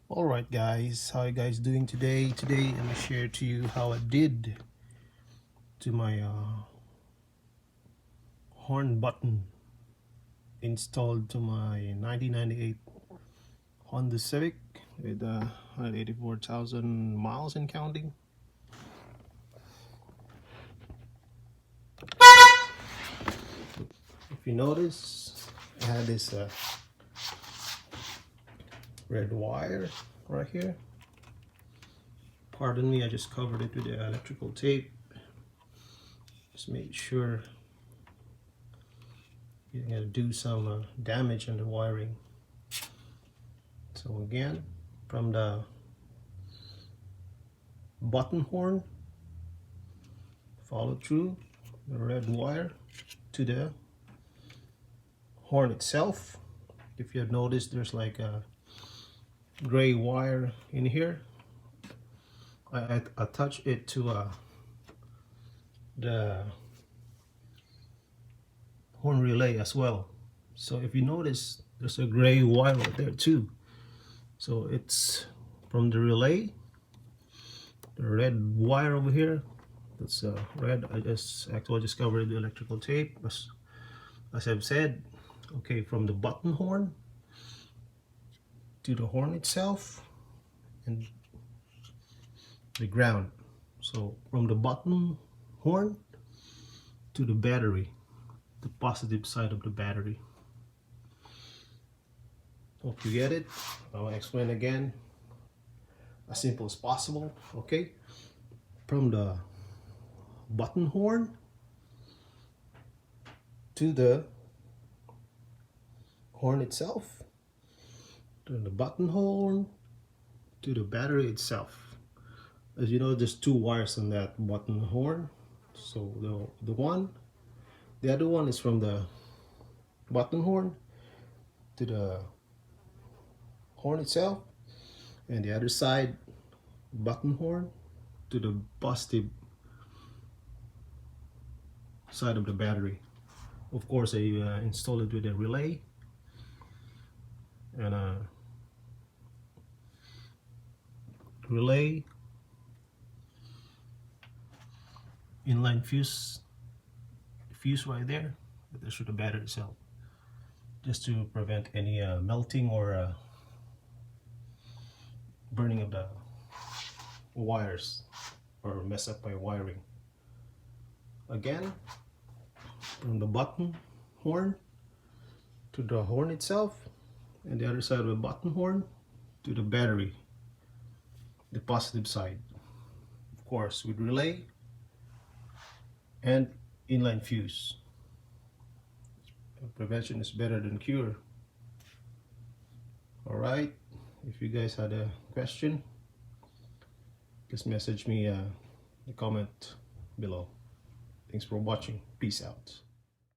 Alright guys, how you guys doing today? Today I'm gonna share to you how I did to my horn button installed to my 1998 Honda Civic with 184,000 miles and counting. If you notice, I had this red wire right here. Pardon me, I just covered it with the electrical tape. Just made sure you're gonna do some damage on the wiring. So again, from the button horn, follow through the red wire to the horn itself. If you have noticed, there's like a gray wire in here. I attach it to the horn relay as well. So if you notice, there's a gray wire right there too. So it's from the relay, the red wire over here. That's red. I just actually discovered the electrical tape, as I've said. Okay, from the button horn to the horn itself and the ground. So from the button horn to the battery, the positive side of the battery. Hope you get it. I'll explain again as simple as possible. Okay, from the button horn to the horn itself, to the button horn to the battery itself. As you know, there's two wires on that button horn. So the other one is from the button horn to the horn itself, and the other side, button horn to the positive side of the battery. Of course, I installed it with a relay and a relay, inline fuse right there. That's for the battery itself, just to prevent any melting or burning of the wires or mess up my wiring. Again, from the button horn to the horn itself, and the other side of the button horn to the battery, the positive side, of course, with relay and inline fuse. Prevention is better than cure. All right, if you guys had a question, just message me the comment below. Thanks for watching. Peace out.